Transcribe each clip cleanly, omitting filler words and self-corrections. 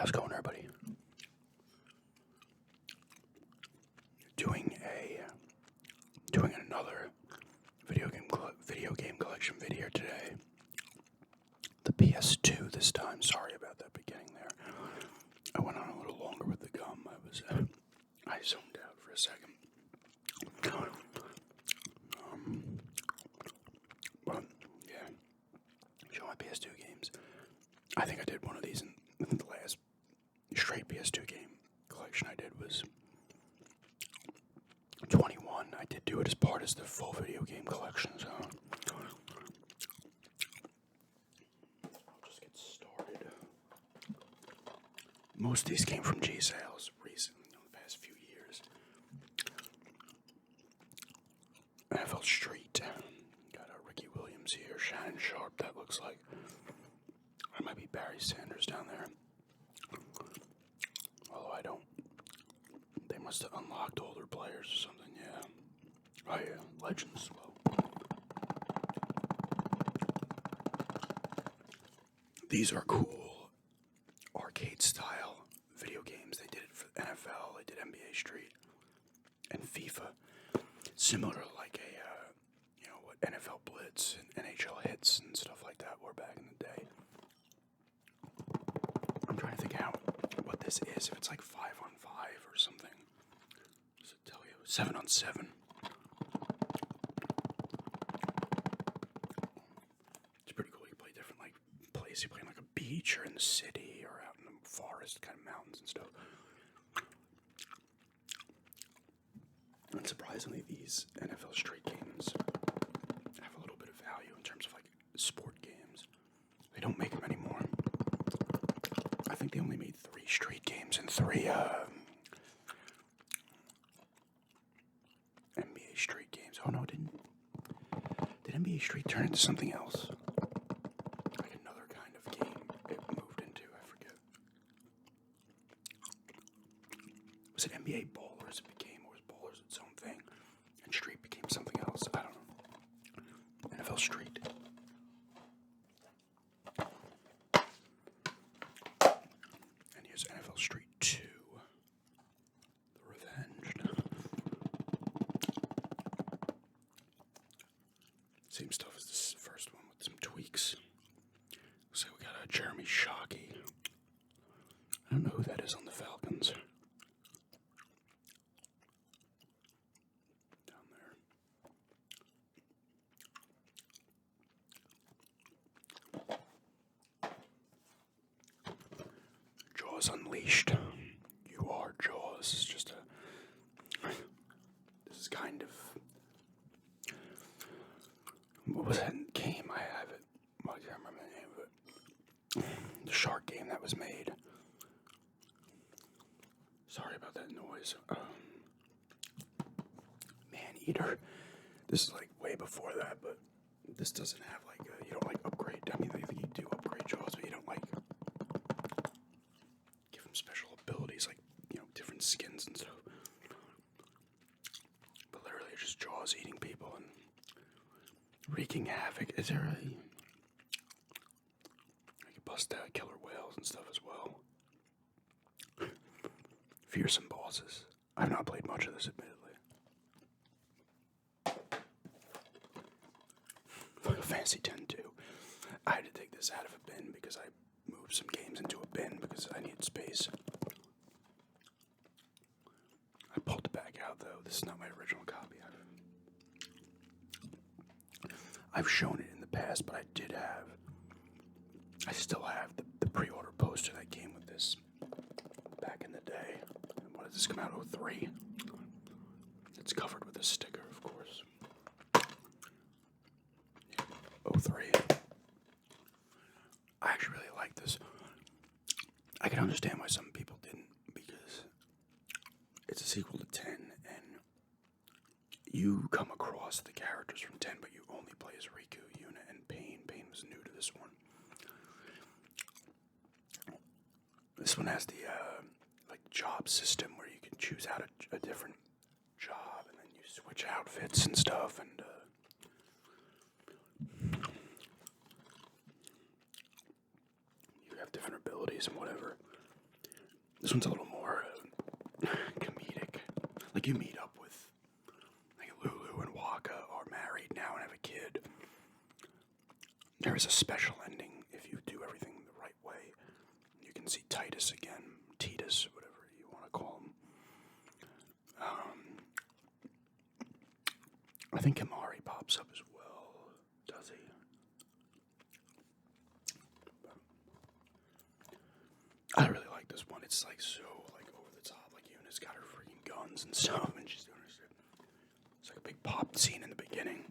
How's it going, everybody? Doing another video game collection video today. The PS2 this time. Sorry about that beginning there. I went on a little longer with the gum. I zoned out for a second. But yeah, show my PS2 games. I think I did one of these in the last straight PS2 game collection I did was 21. I did do it as part of the full video game collection, so I'll just get started. Most of these came from G sales recently, in the past few years. NFL Street. Got Ricky Williams here, Shannon Sharp, that looks like. There might be Barry Sanders down there. Although I don't. They must have unlocked older players or something, yeah. Oh yeah, Legends, well. These are cool arcade style video games. They did it for NFL, they did NBA Street, and FIFA. Similar to like what NFL Blitz and NHL Hits and stuff like that were back in the day. I'm trying to think what this is, if it's like 5-on-5 or something. Does it tell you? 7-on-7. It's pretty cool. You play different like places. You play in like a beach or in the city or out in the forest, kind of mountains and stuff. And surprisingly, these NFL Street games have a little bit of value in terms of like sport games. They don't make them anymore. I think they only made 3 Street games and 3 NBA Street games. Oh no, did NBA Street turn into something else? Like another kind of game it moved into, I forget. Was it NBA Ballers it became, or was Ballers its own thing? And Street became something else? I don't know. NFL Street. And here's NFL Street 2. The Revenged. Same stuff as this first one with some tweaks. So we got Jeremy Shockey. I don't know who that is on the Falcons. Down there. Jaws Unleashed. You are Jaws. It's just this is kind of. What was that game? I have it. Well, I can't remember the name of it. The shark game that was made. Sorry about that noise. Man-Eater. This is like way before that, but this doesn't have like you don't like upgrade. I mean, I think you do upgrade Jaws, but you don't like give them special abilities like different skins and stuff. But literally, it's just Jaws eating people and wreaking havoc. Is there a? You can bust out killer whales and stuff as well. Fearsome bosses. I've not played much of this, admittedly. Fantasy X too. I had to take this out of a bin because I moved some games into a bin because I needed space. I pulled it back out though. This is not my original copy. I've shown it in the past, but I still have the pre-order poster that came with this back in the day. And when did this come out? 03. It's covered with a sticker, of course. 03. I actually really like this. I can understand why some people didn't, because it's a sequel to 10, and you come across the characters from 10, but you only play as Riku, Yuna, and Pain. Pain was new to this one. This one has the job system where you can choose out a different job, and then you switch outfits and stuff, and you have different abilities and whatever. This one's a little more comedic. Like, you meet up with, like, Lulu and Waka are married now and have a kid. There is a special ending if you do everything the right way. You can see Titus again, Titus, whatever you want to call him. I think Kamari pops up as well, does he? I really like this one. It's like so like over the top. Like Eunice got her freaking guns and stuff, and she's doing her shit. It's like a big pop scene in the beginning.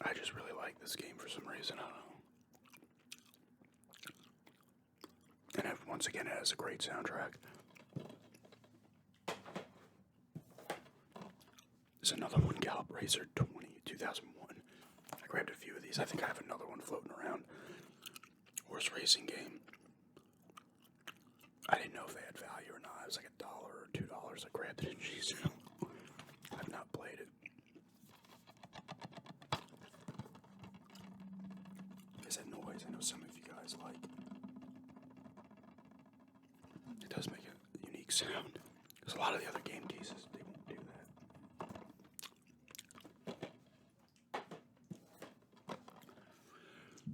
I just really like this game for some reason. I don't know. And once again, it has a great soundtrack. There's another one, Gallup Racer 2001. I grabbed a few of these. I think I have another one floating around. Horse racing game. I didn't know if they had value or not. It was like $1 or $2. I grabbed it and geez, I've not played it. Is that noise? I know some of you guys like. It does make a unique sound. Because a lot of the other game cases, they won't do that.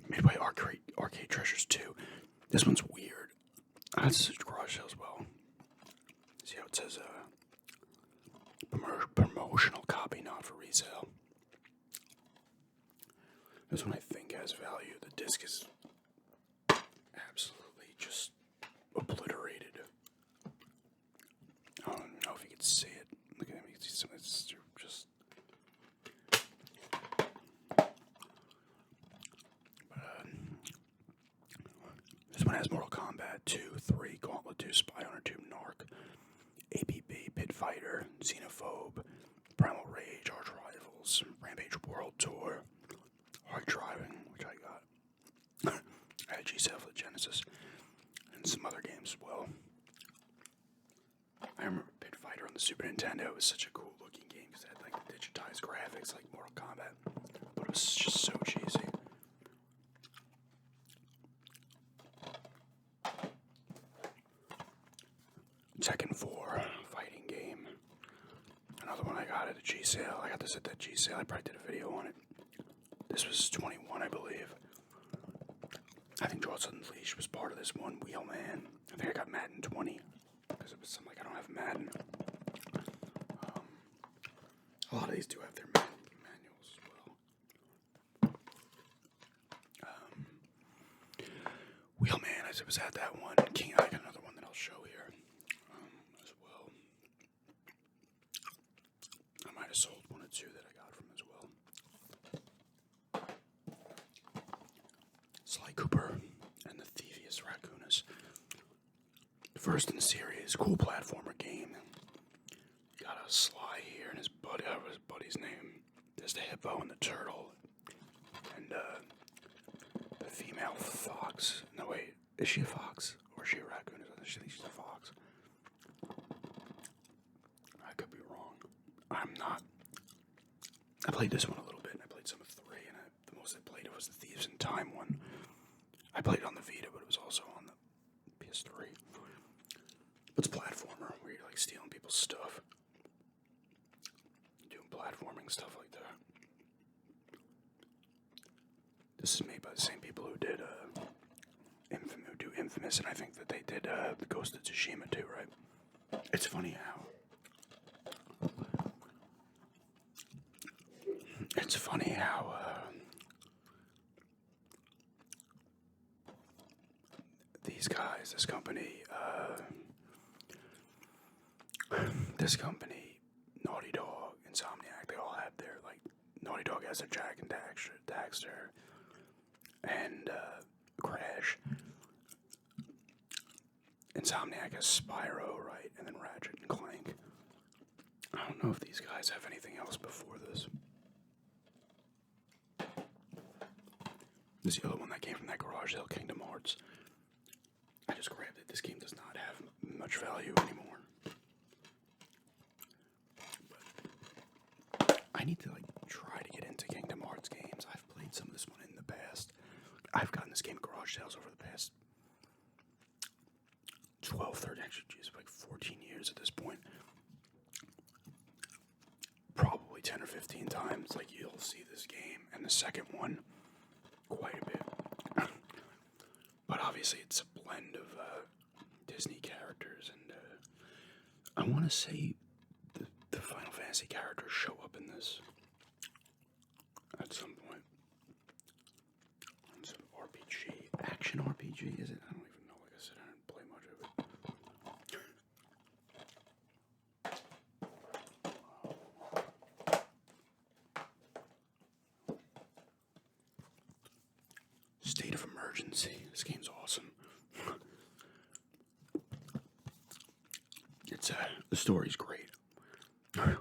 Midway Arcade Treasures 2. This one's weird. That's a garage sale as well. See how it says promotional copy, not for resale. This one I think has value. The disc is absolutely just obliterated. I don't know if you can see it. Look at him. You can see some of it's just. This one has Mortal Kombat 2, 3, Gauntlet 2, Spy Hunter 2, Narc, APB, Pit Fighter, Xenophobe, Primal Rage, Arch Rivals, Rampage World Tour, Hard Driving, which I got. I had G-Cell for the Genesis, and some other games as well. I remember Pit Fighter on the Super Nintendo. It was such a cool looking game because it had like digitized graphics like Mortal Kombat, but it was just so cheesy. Tekken 4 fighting game. Another one I got at a G-Sale. I got this at that G-Sale. I probably did a video on it. This was 21, I believe. I think Jaws Unleashed was part of this one. Wheelman. I think I got Madden 20 because it was something like I don't have Madden. A lot of these do have their manuals as well. Wheelman, I was at that one. King, I got another one that I'll show here as well. I might have sold one or two that I got from as well. Sly Cooper and the Thievius Raccoonus. First in the series, cool platformer game. Got a Sly here and his buddy, his buddy's name. There's the hippo and the turtle. And the female fox. No wait, is she a fox? Or is she a raccoon? I think she's a fox. I could be wrong. I'm not. I played this one a little bit, and I played some of 3, and the most I played it was the Thieves in Time one. I played it on the Vita, but it was also on the PS3. It's a platformer where you're like stealing people's stuff. Doing platforming stuff like that. This is made by the same people who did Infamous, and I think that they did the Ghost of Tsushima too, right? It's funny how these guys, this company, Naughty Dog, Insomniac, they all have their, like, Naughty Dog has their Jack and Daxter, and Crash. Insomniac has Spyro, right, and then Ratchet and Clank. I don't know if these guys have anything else before this. This is the other one that came from that garage sale, Kingdom Hearts. I just grabbed it. This game does not have much value anymore. But I need to, like, try to get into Kingdom Hearts games. I've played some of this one in the past. I've gotten this game at garage sales over the past 12, 13, actually, geez, like 14 years at this point. Probably 10 or 15 times. Like, you'll see this game, and the second one, quite a bit. But obviously, it's a blend of Disney characters, and I want to say the Final Fantasy characters show up in this at some point. It's an RPG, action RPG, is it? I don't even know. Like I said, I didn't play much of it. State of Emergency. This game's awesome. The story's great. A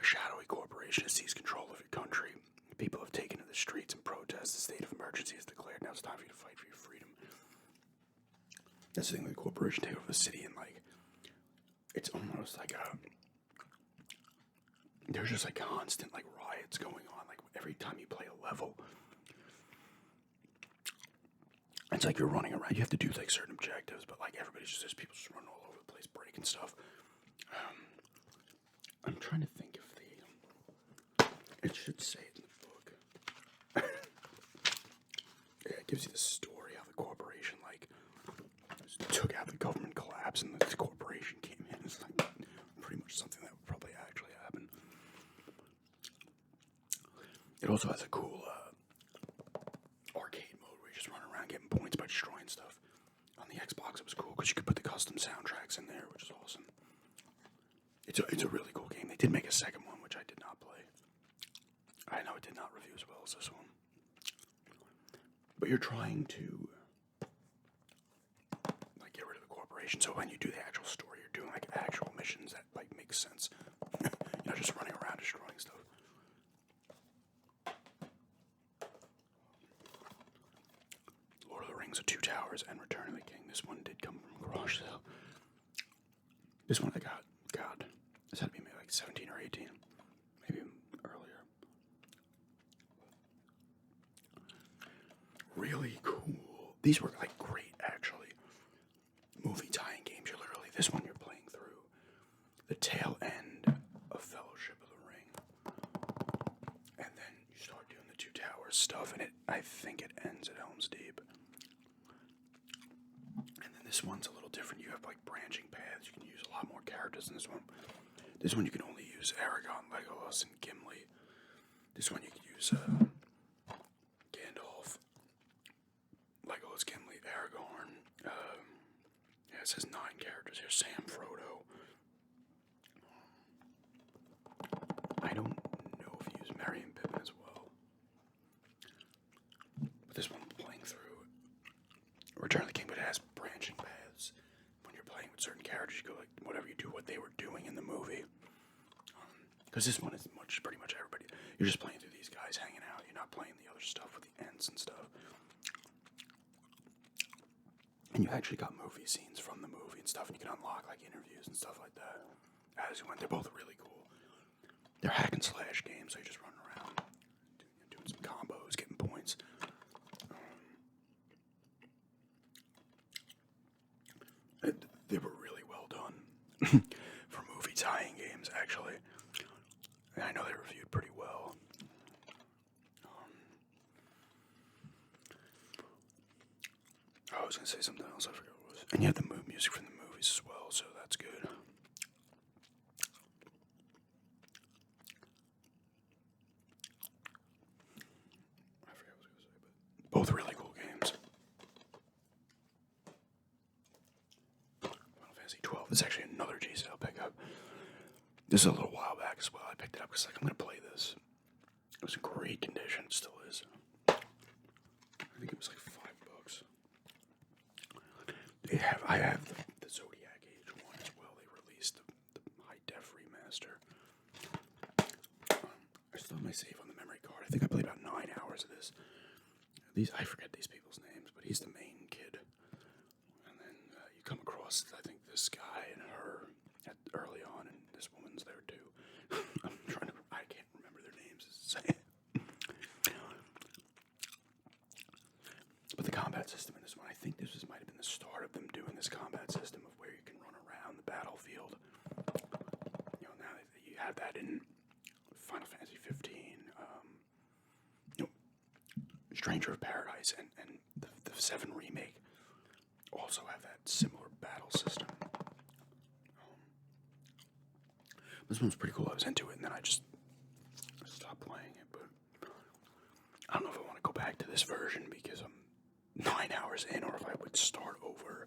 shadowy corporation has seized control of your country. People have taken to the streets in protest. The state of emergency is declared. Now it's time for you to fight for your freedom. That's the thing, the corporation take over the city, and like, it's almost like there's just like constant like riots going on. Like every time you play a level, it's like you're running around. You have to do like certain objectives, but like everybody's just, there's people just running all over the place, breaking stuff. I'm trying to think if it should say it in the book. Yeah, it gives you the story how the corporation like took out the government collapse and the corporation came in. It's like pretty much something that would probably actually happen. It also has a cool arcade mode where you just run around getting points by destroying stuff. On the Xbox, it was cool because you could put the custom soundtracks in there, which is awesome. It's a really cool game. They did make a second one, which I did not play. I know it did not review as well as this one. But you're trying to like get rid of the corporation. So when you do the actual story, you're doing like actual missions that like make sense. You're not just running around destroying stuff. Lord of the Rings: The Two Towers and Return of the King. This one did come from a garage sale. This one I got. God, this had to be maybe like 17 or 18, maybe earlier. Really cool. These were like great, actually. Movie tie-in games. You're literally, this one you're playing through the tail end of Fellowship of the Ring, and then you start doing the Two Towers stuff, and I think it ends at Helm's Deep. And then this one's a little different. You have like branching paths. You can use a lot more characters in this one. This one you can only use Aragorn, Legolas, and Gimli. This one you can use Gandalf, Legolas, Gimli, Aragorn. Yeah, it says 9 characters here. Sam, Frodo. I don't know if you use Merry and Pippin as well. But this one I'm playing through Return of the King, but it has branching paths. When you're playing with certain characters, you go like, whatever you do, what they were doing in the movie. Because this one is pretty much everybody. You're just playing through these guys hanging out. You're not playing the other stuff with the Ents and stuff. And you actually got movie scenes from the movie and stuff, and you can unlock like interviews and stuff like that as you went. They're both really cool. They're hack and slash games, so you just run around doing some combos, getting points. They were really well done for movie tie-in games, actually. And I know they reviewed pretty well. I was going to say something else, I forgot what it was. And you have the music from the movies as well, so that's good. I forgot what I was going to say, but both really cool games. Final Fantasy XII is actually another G-Sale pickup. This is a little while back as well. I picked it up because like, I'm going to play this. It was in great condition. It still is. I think it was like $5. I have the Zodiac Age one as well. They released the high-def remaster. I still have my save on the memory card. I think I played about 9 hours of this. I forget these people's names, but he's the main kid. And then you come across, I think, this guy and her early on, and this woman's there too. I can't remember their names. But the combat system in this one, I think this might have been the start of them doing this combat system in Final Fantasy 15, you know, Stranger of Paradise, and the 7 remake also have that similar battle system. This one's pretty cool. I was into it, and then I just stopped playing it. But I don't know if I want to go back to this version because I'm 9 hours in, or if I would start over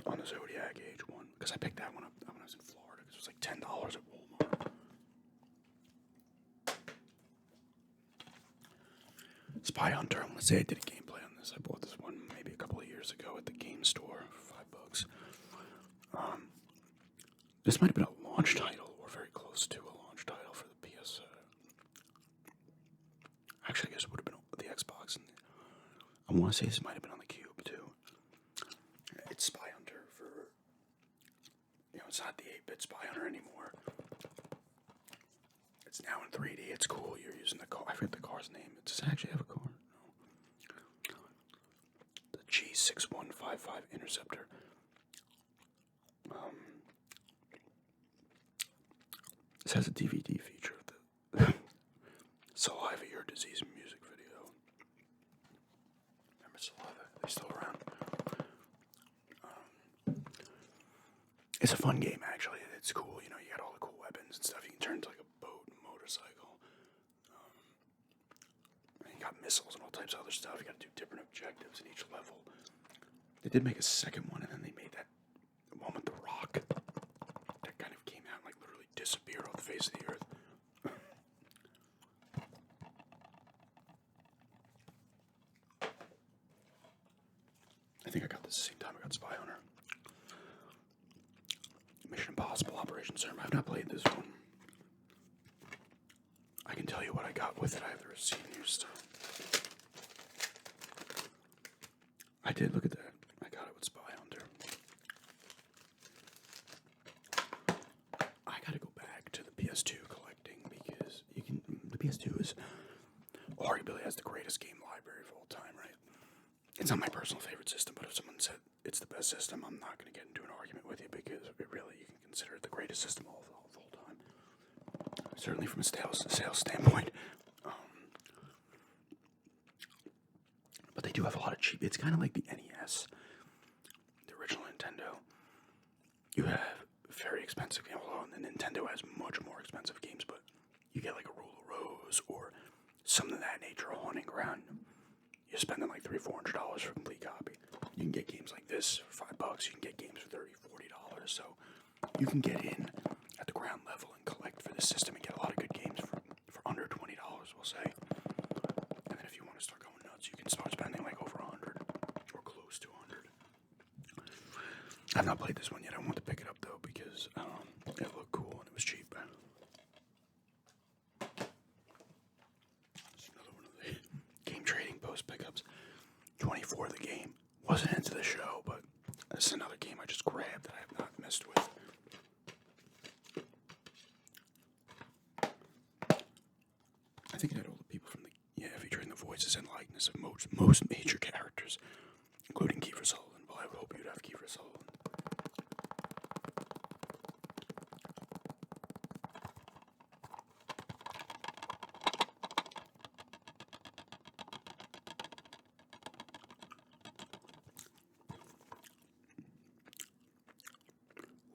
on the Zodiac Age one, because I picked that one up when I was in Florida because it was like $10 at Walmart. Spy Hunter. I want to say I did a gameplay on this. I bought this one maybe a couple of years ago at the game store for $5. This might have been a launch title, or very close to a launch title for the PS. Actually, I guess it would have been the Xbox. And I want to say this might have been on the Cube too. It's Spy Hunter for, it's not the 8-bit Spy Hunter anymore. It's now in 3D. It's cool. You're using the car. I forget the car's name. Does it actually have a car? No. The G6155 Interceptor. This has a DVD feature of the Saliva Your Disease music video. Remember Saliva? They're still around. It's a fun game, actually. It's cool. You got all the cool weapons and stuff. You can turn into like a boat and motorcycle. And you got missiles and all types of other stuff. You got to do different objectives in each level. They did make a second one, and then they made that one with the rock that kind of came out and like literally disappeared off the face of the earth. I think I got this the same time I got Spy Hunter. Mission Impossible Operation Zerm. I've not played this one. I can tell you what I got with it. I have the receipt and stuff. I did, look at that. I got it with Spy Hunter. I gotta go back to the PS2 collecting because the PS2 is arguably has the greatest game library of all time, right? It's not my personal favorite system, but if someone said it's the best system, I'm not going to get into an argument with you because you can consider it the greatest system of all time. Certainly from a sales standpoint. But they do have a lot of cheap. It's kind of like the NES, the original Nintendo. You have very expensive games. Although the Nintendo has much more expensive games, but you get like a Rule of Rose or something of that nature, a Haunting Ground. You're spending like $300-$400 for a complete copy. You can get games like this for $5. You can get games for $30-$40. So you can get in at the ground level and collect for this system and get a lot of good games for under $20, we'll say. And then if you want to start going nuts, you can start spending like over $100 or close to $100. I've not played this one yet. I want to pick it up though because it looked cool and it was cheap. It's another one of the game trading post pickups. 24 the game. Wasn't into the show, but this is another game I just grabbed that I have not messed with. I think it had all the people from featuring the voices and likeness of most major characters, including Kiefer Sutherland. Well, I would hope you'd have Kiefer Sutherland.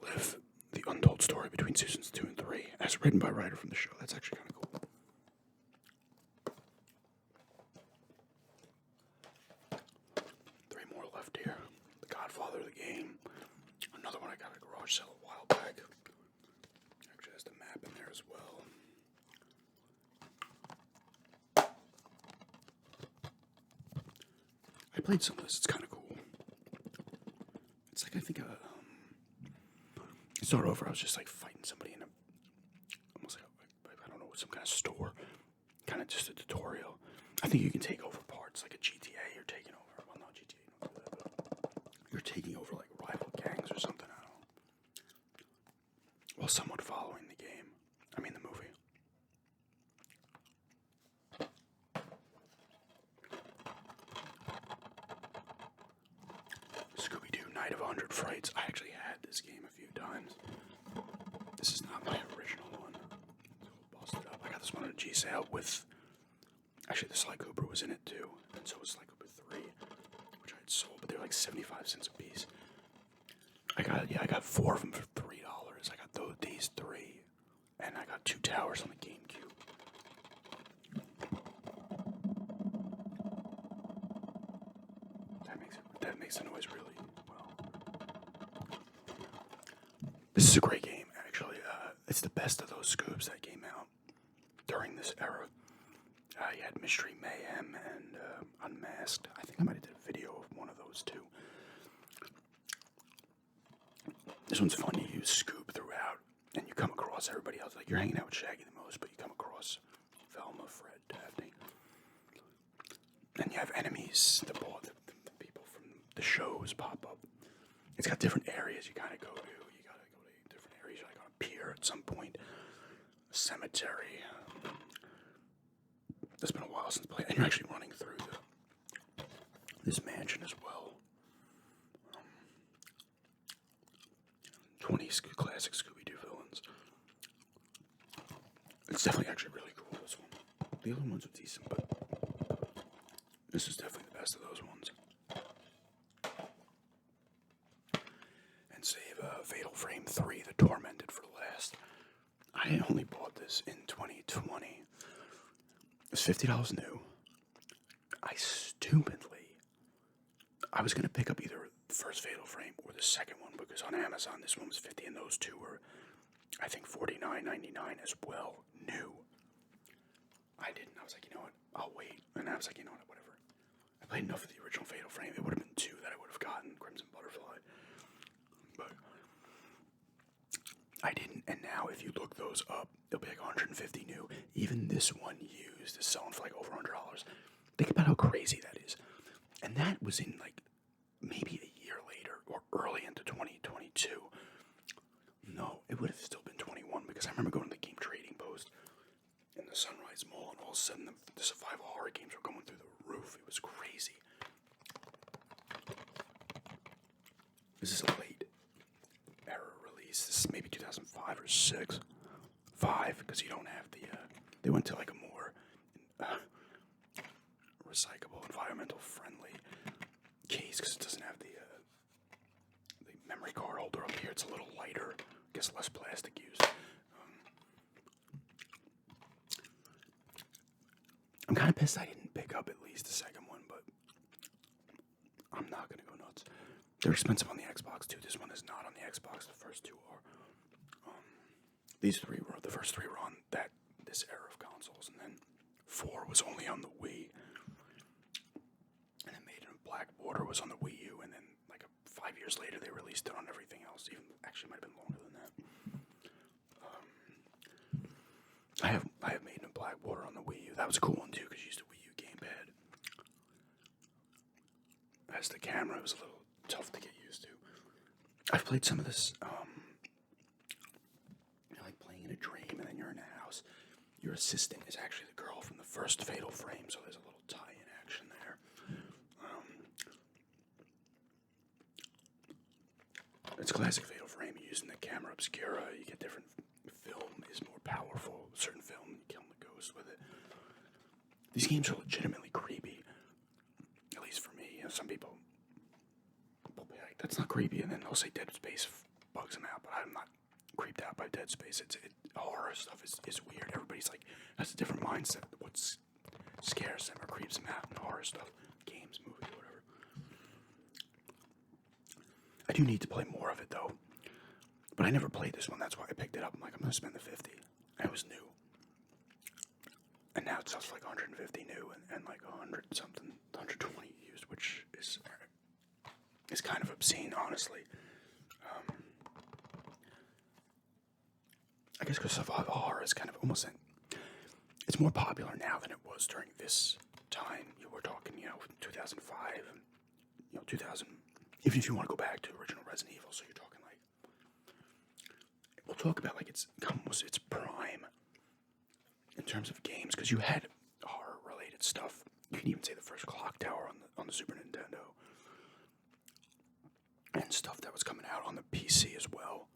Live the untold story between seasons 2 and 3, as written by a writer from the show. That's actually kind of cool. 3 more left here. The Godfather, the game. Another one I got at a garage sale a while back. Actually has the map in there as well. I played some of this. It's kind of cool. It's like, I think, it started over, I was just like fighting somebody in almost like I don't know, some kind of store. Kind of just a tutorial. I think you can take over parts, like a GTA, you're taking over. Well, not GTA, don't do that, but you're taking over like rival gangs or something, I don't know. While somewhat following the game. I mean the movie. Scooby-Doo, Night of 100 Frights. I actually had this game a few times. This is not my original one. GOG sale with, actually the Sly Cooper was in it too, and so was Sly Cooper 3, which I had sold, but they were like 75 cents a piece. I got 4 of them for $3. I got these 3, and I got 2 towers on the GameCube. That makes the noise really well. This is a great game, actually. It's the best of those Scoobs that came out during this era. You had Mystery Mayhem and Unmasked. I think I might have did a video of one of those too. This one's fun. You use Scoob throughout, and you come across everybody else. Like, you're hanging out with Shaggy the most, but you come across Velma, Fred, Daphne. And you have enemies, the people from the shows pop up. It's got different areas you kind of go to. You gotta go to different areas. You're like on a pier at some point, a cemetery. It's been a while since I played, and you're actually running through this mansion as well. 20 classic Scooby-Doo villains. It's definitely actually really cool, this one. The other ones are decent, but this is definitely the best of those ones. And save Fatal Frame 3, The Tormented, for last. I only bought this in 2020. It's $50 new. I was going to pick up either the first Fatal Frame or the second one, because on Amazon this one was 50 and those two were, I think, $49.99 as well, new. I didn't. I was like, you know what, I'll wait. And I was like, you know what, whatever. I played enough of the original Fatal Frame. It would have been 2 that I would have gotten, Crimson Butterfly. But I didn't, and now if you look those up, they'll be like 150 new. Even this one used is selling for like over $100. Think about how crazy that is. And that was in like maybe a year later or early into 2022. No, it would have still been 21, because I remember going to the Game Trading Post in the Sunrise Mall, and all of a sudden the survival horror games were going through the roof. It was crazy. This is a late era release. This is maybe 2005 or 6. 5, because you don't have the, they went to like a more recyclable, environmental friendly case, because it doesn't have the memory card holder up here. It's a little lighter, I guess less plastic used. I'm kind of pissed I didn't pick up at least the second one, but I'm not going to go nuts. They're expensive on the Xbox too. This one is not on the Xbox. The first 2 are. The first 3 were on this era of consoles, and then 4 was only on the Wii. And then Made in Black Border was on the Wii U, and then like 5 years later they released it on everything else. Even actually might have been longer than that. I have Made in Black Border on the Wii U. That was a cool one too, because you used a Wii U gamepad. As the camera was a little tough to get used to. I've played some of this. Like playing in a dream, and then you're in a house. Your assistant is actually the girl from the first Fatal Frame, so there's a little tie-in action there. It's classic Fatal Frame. You're using the camera obscura. You get different. Film is more powerful. Certain film, you kill the ghost with it. These games are legitimately creepy. At least for me. Some people will be like, that's not creepy, and then they'll say Dead Space bugs them out, but I'm not creeped out by Dead Space. Horror stuff is weird. Everybody's like, has a different mindset. What scares them or creeps them out in horror stuff. Games, movies, whatever. I do need to play more of it though. But I never played this one. That's why I picked it up. I'm like, I'm going to spend the 50. And it was new. And now it sells for like 150 new and like 100 something, 120 used, which is kind of obscene, honestly. I guess because survival horror is kind of almost it's more popular now than it was during this time. You were talking, 2005, 2000. Even if you want to go back to original Resident Evil, so you're talking like, we'll talk about like its prime in terms of games, because you had horror related stuff. You can even say the first Clock Tower on the Super Nintendo, and stuff that was coming out on the PC as well.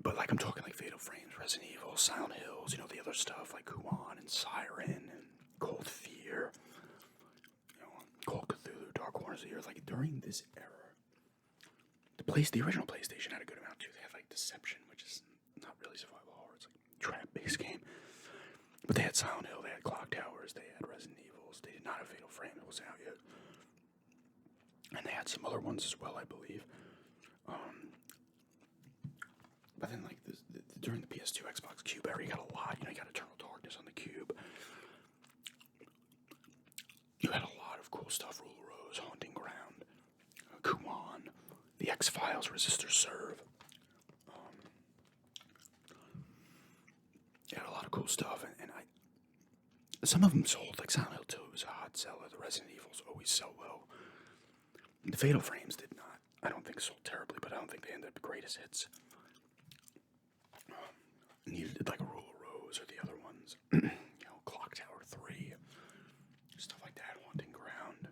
But like I'm talking like Fatal Frames, Resident Evil, Silent Hills, the other stuff like Kuan and Siren and Cold Fear, Call of Cthulhu, Dark Corners of the Earth. Like during this era, the original PlayStation had a good amount too. They had like Deception, which is not really survival horror; it's like a trap-based game. But they had Silent Hill, they had Clock Towers, they had Resident Evils. They did not have Fatal Frame; it wasn't out yet. And they had some other ones as well, I believe. But then, like during the PS2, Xbox Cube era, you got a lot. You got Eternal Darkness on the Cube. You had a lot of cool stuff: Rule of Rose, Haunting Ground, Kuan, The X-Files, Resistor Serve. You had a lot of cool stuff, and some of them sold. Like Silent Hill 2 was a hot seller. The Resident Evils always sell well. The Fatal Frames did not. I don't think sold terribly, but I don't think they ended up greatest hits. Neither did like a Rule of Rose or the other ones. Clock Tower 3, stuff like that. Haunting Ground,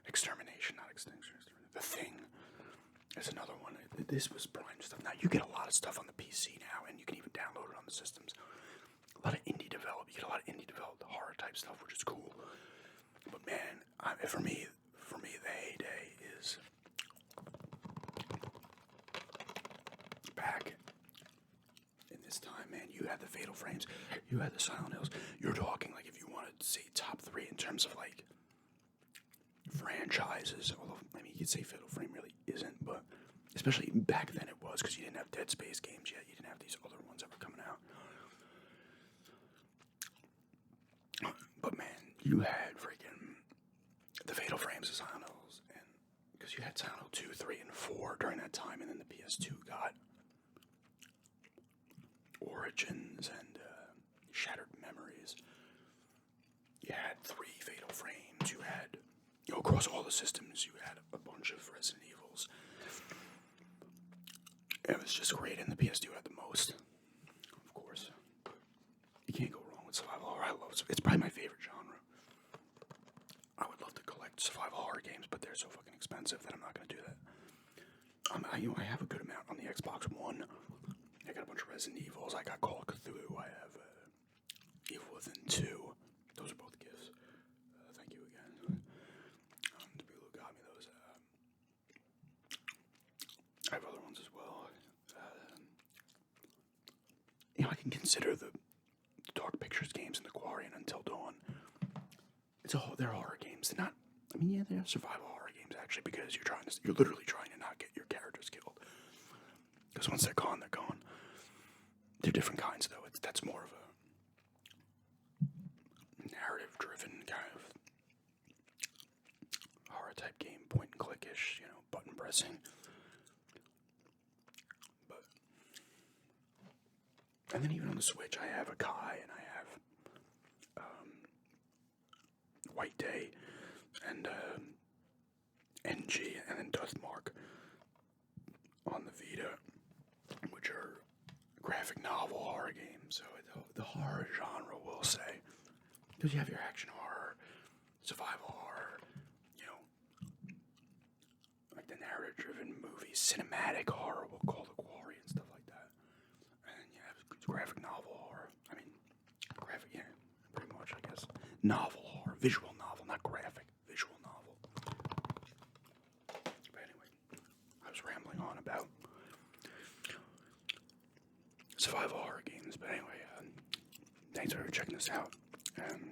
Extermination, not Extinction. The Thing is another one. This was prime stuff. Now you get a lot of stuff on the PC now, and you can even download it on the systems. A lot of indie developed. You get a lot of indie developed horror type stuff, which is cool. But man, for me, the heyday is back in this time, man. You had the Fatal Frames, you had the Silent Hills. You're talking like if you wanted to say top 3 in terms of like franchises. Although you could say Fatal Frame really isn't, but especially back then it was because you didn't have Dead Space games yet. You didn't have these other ones that were coming out. But man, you had freaking the Fatal Frames of Silent Hills, and because you had Silent Hill 2, 3, and 4 during that time, and then the PS2 got Origins and Shattered Memories. You had 3 Fatal Frames. You had, across all the systems, you had a bunch of Resident Evils. It was just great, and the PS2 had the most, of course. You can't go wrong with survival horror. I love it. It's probably my favorite genre. I would love to collect survival horror games, but they're so fucking expensive that I'm not going to do that. I have a good amount on the Xbox One. I got a bunch of Resident Evils. I got Call of Cthulhu. I have Evil Within 2. Those are both gifts. Thank you again. The people who got me those. I have other ones as well. I can consider the Dark Pictures games and the Quarry and Until Dawn. They're horror games. They're not. They're survival horror games actually, because you're literally trying to not get your characters killed. Because once they're gone, they're gone. They're different kinds though. That's more of a narrative-driven kind of horror type game, point and click-ish, button pressing. And then even on the Switch, I have Akai, and I have White Day, and NG, and then Deathmark on the Vita, which are graphic novel horror games. So the horror genre, we'll say, because you have your action horror, survival horror, like the narrative-driven movies, cinematic horror, we'll call The Quarry and stuff like that. And you have graphic novel horror. Pretty much, I guess. Novel horror, visual novel, not graphic, visual novel. But anyway, I was rambling on about survival horror games. But anyway, thanks for checking this out. And